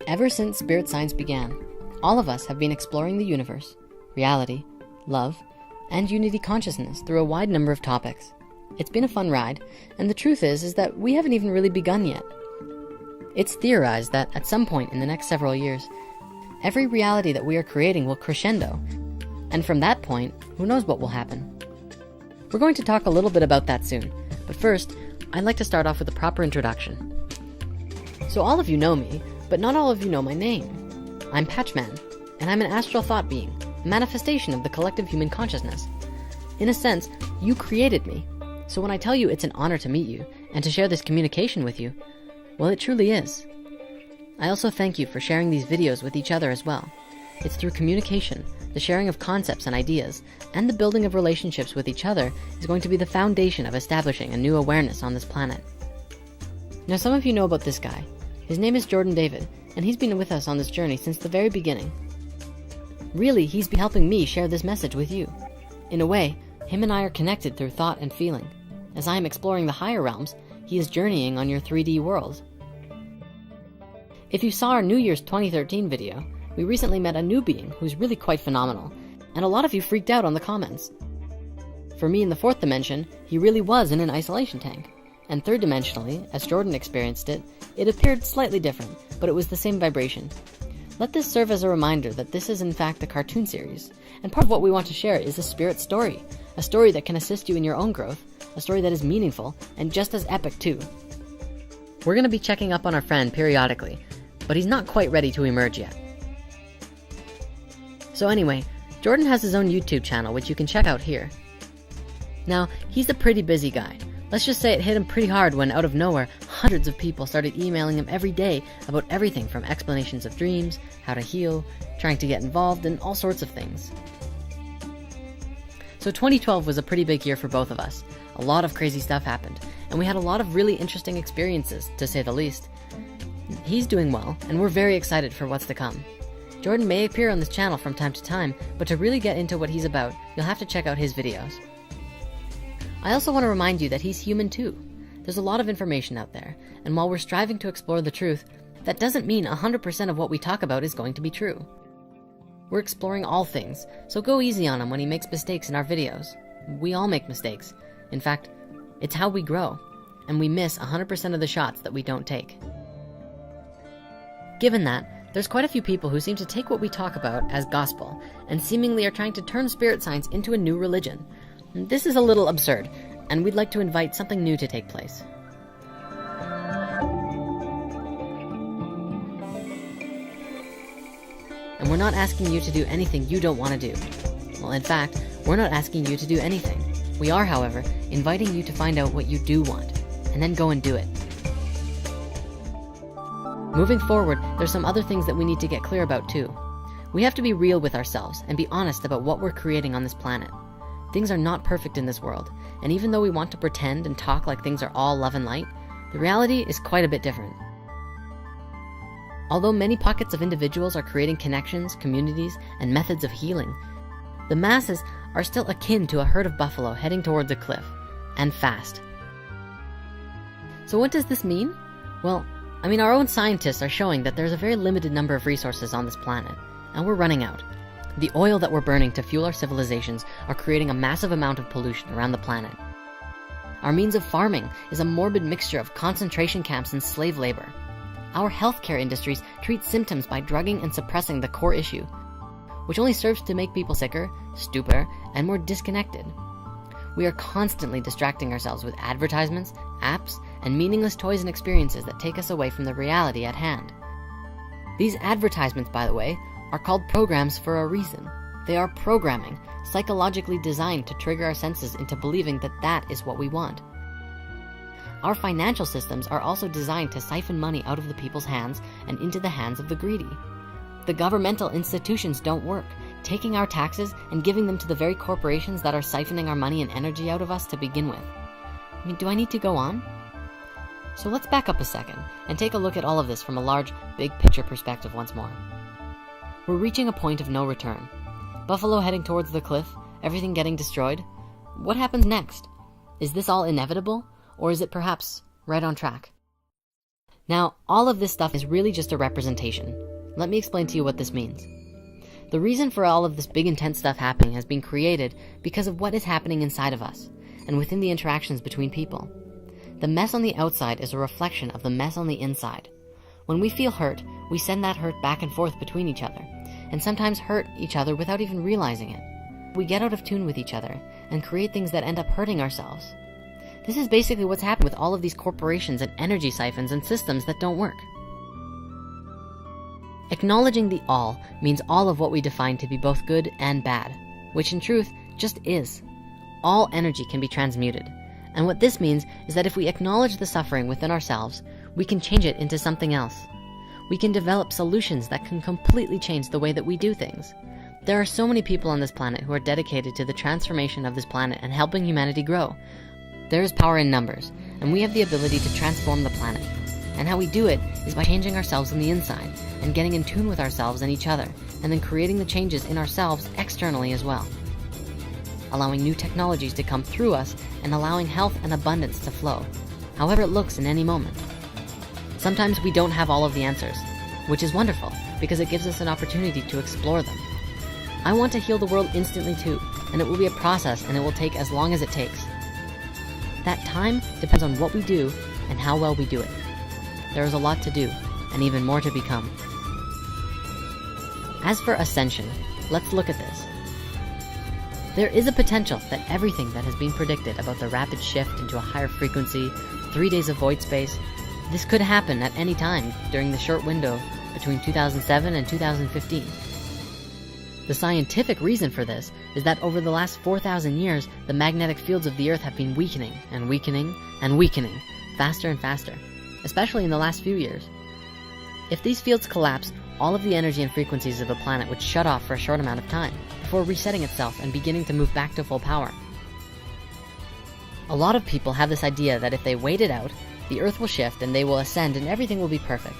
Ever since spirit science began, all of us have been exploring the universe, reality, love, and unity consciousness through a wide number of topics. It's been a fun ride, and the truth is that we haven't even really begun yet. It's theorized that at some point in the next several years, every reality that we are creating will crescendo, and from that point, who knows what will happen. We're going to talk a little bit about that soon, but first, I'd like to start off with a proper introduction. So all of you know me, but not all of you know my name. I'm Patchman, and I'm an astral thought being, a manifestation of the collective human consciousness. In a sense, you created me. So when I tell you it's an honor to meet you and to share this communication with you, well, it truly is. I also thank you for sharing these videos with each other as well. It's through communication, the sharing of concepts and ideas, and the building of relationships with each other is going to be the foundation of establishing a new awareness on this planet. Now, some of you know about this guy. His name is Jordan David, and he's been with us on this journey since the very beginning. Really, he's been helping me share this message with you. In a way, him and I are connected through thought and feeling. As I am exploring the higher realms, he is journeying on your 3D world. If you saw our New Year's 2013 video, we recently met a new being who's really quite phenomenal, and a lot of you freaked out on the comments. For me in the fourth dimension, he really was in an isolation tank. And third dimensionally, as Jordan experienced it, it appeared slightly different, but it was the same vibration. Let this serve as a reminder that this is in fact a cartoon series, and part of what we want to share is a spirit story, a story that can assist you in your own growth, a story that is meaningful, and just as epic too. We're gonna be checking up on our friend periodically, but he's not quite ready to emerge yet. So anyway, Jordan has his own YouTube channel, which you can check out here. Now, he's a pretty busy guy. Let's just say it hit him pretty hard when out of nowhere, hundreds of people started emailing him every day about everything from explanations of dreams, how to heal, trying to get involved, and all sorts of things. So 2012 was a pretty big year for both of us. A lot of crazy stuff happened, and we had a lot of really interesting experiences, to say the least. He's doing well, and we're very excited for what's to come. Jordan may appear on this channel from time to time, but to really get into what he's about, you'll have to check out his videos. I also want to remind you that he's human too. There's a lot of information out there, and while we're striving to explore the truth, that doesn't mean 100% of what we talk about is going to be true. We're exploring all things, so go easy on him when he makes mistakes in our videos. We all make mistakes. In fact, it's how we grow, and we miss 100% of the shots that we don't take. Given that, there's quite a few people who seem to take what we talk about as gospel, and seemingly are trying to turn spirit science into a new religion. This is a little absurd, and we'd like to invite something new to take place. And we're not asking you to do anything you don't want to do. Well, in fact, we're not asking you to do anything. We are, however, inviting you to find out what you do want, and then go and do it. Moving forward, there's some other things that we need to get clear about too. We have to be real with ourselves and be honest about what we're creating on this planet. Things are not perfect in this world, and even though we want to pretend and talk like things are all love and light, the reality is quite a bit different. Although many pockets of individuals are creating connections, communities, and methods of healing, the masses are still akin to a herd of buffalo heading towards a cliff, and fast. So what does this mean? Well, our own scientists are showing that there's a very limited number of resources on this planet, and we're running out. The oil that we're burning to fuel our civilizations are creating a massive amount of pollution around the planet. Our means of farming is a morbid mixture of concentration camps and slave labor. Our healthcare industries treat symptoms by drugging and suppressing the core issue, which only serves to make people sicker, stupider, and more disconnected. We are constantly distracting ourselves with advertisements, apps, and meaningless toys and experiences that take us away from the reality at hand. These advertisements, by the way, are called programs for a reason. They are programming, psychologically designed to trigger our senses into believing that that is what we want. Our financial systems are also designed to siphon money out of the people's hands and into the hands of the greedy. The governmental institutions don't work, taking our taxes and giving them to the very corporations that are siphoning our money and energy out of us to begin with. Do I need to go on? So let's back up a second and take a look at all of this from a large, big picture perspective once more. We're reaching a point of no return. Buffalo heading towards the cliff, everything getting destroyed. What happens next? Is this all inevitable, or is it perhaps right on track? Now, all of this stuff is really just a representation. Let me explain to you what this means. The reason for all of this big intense stuff happening has been created because of what is happening inside of us and within the interactions between people. The mess on the outside is a reflection of the mess on the inside. When we feel hurt, we send that hurt back and forth between each other, and sometimes hurt each other without even realizing it. We get out of tune with each other and create things that end up hurting ourselves. This is basically what's happened with all of these corporations and energy siphons and systems that don't work. Acknowledging the all means all of what we define to be both good and bad, which in truth just is. All energy can be transmuted. And what this means is that if we acknowledge the suffering within ourselves, we can change it into something else. We can develop solutions that can completely change the way that we do things. There are so many people on this planet who are dedicated to the transformation of this planet and helping humanity grow. There is power in numbers, and we have the ability to transform the planet. And how we do it is by changing ourselves on the inside and getting in tune with ourselves and each other, and then creating the changes in ourselves externally as well. Allowing new technologies to come through us and allowing health and abundance to flow, however it looks in any moment. Sometimes we don't have all of the answers, which is wonderful because it gives us an opportunity to explore them. I want to heal the world instantly too, and it will be a process and it will take as long as it takes. That time depends on what we do and how well we do it. There is a lot to do and even more to become. As for ascension, let's look at this. There is a potential that everything that has been predicted about the rapid shift into a higher frequency, 3 days of void space, this could happen at any time during the short window between 2007 and 2015. The scientific reason for this is that over the last 4,000 years, the magnetic fields of the Earth have been weakening and weakening and weakening, faster and faster, especially in the last few years. If these fields collapse, all of the energy and frequencies of the planet would shut off for a short amount of time before resetting itself and beginning to move back to full power. A lot of people have this idea that if they wait it out, the Earth will shift and they will ascend and everything will be perfect.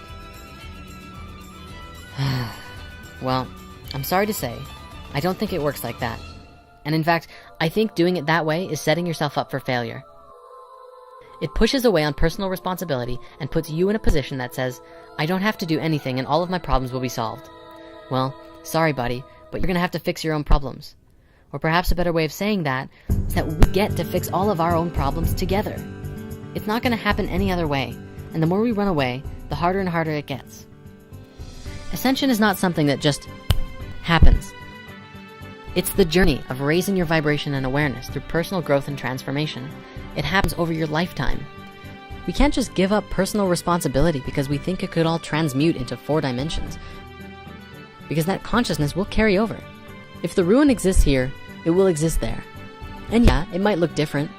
Well, I'm sorry to say, I don't think it works like that. And in fact, I think doing it that way is setting yourself up for failure. It pushes away on personal responsibility and puts you in a position that says, I don't have to do anything and all of my problems will be solved. Well, sorry buddy, but you're gonna have to fix your own problems. Or perhaps a better way of saying that is that we get to fix all of our own problems together. It's not gonna happen any other way, and the more we run away, the harder and harder it gets. Ascension is not something that just happens. It's the journey of raising your vibration and awareness through personal growth and transformation. It happens over your lifetime. We can't just give up personal responsibility because we think it could all transmute into 4 dimensions, because that consciousness will carry over. If the ruin exists here, it will exist there. And yeah, it might look different.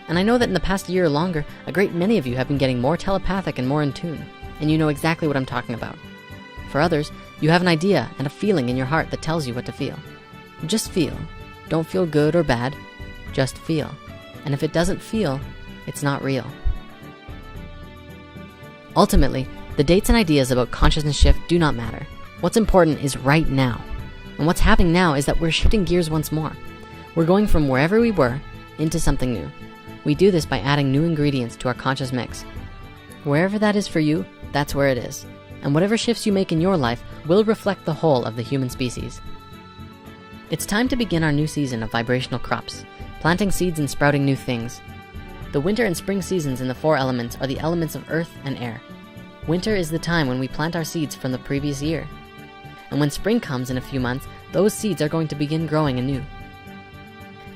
And I know that in the past year or longer, a great many of you have been getting more telepathic and more in tune, and you know exactly what I'm talking about. For others, you have an idea and a feeling in your heart that tells you what to feel. Just feel. Don't feel good or bad, just feel. And if it doesn't feel, it's not real. Ultimately, the dates and ideas about consciousness shift do not matter. What's important is right now. And what's happening now is that we're shifting gears once more. We're going from wherever we were into something new. We do this by adding new ingredients to our conscious mix. Wherever that is for you, that's where it is. And whatever shifts you make in your life will reflect the whole of the human species. It's time to begin our new season of vibrational crops, planting seeds and sprouting new things. The winter and spring seasons in the 4 elements are the elements of earth and air. Winter is the time when we plant our seeds from the previous year. And when spring comes in a few months, those seeds are going to begin growing anew.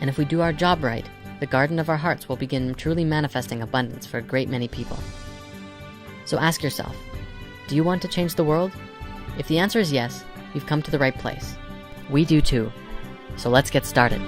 And if we do our job right, the garden of our hearts will begin truly manifesting abundance for a great many people. So ask yourself, do you want to change the world? If the answer is yes, you've come to the right place. We do too. So let's get started.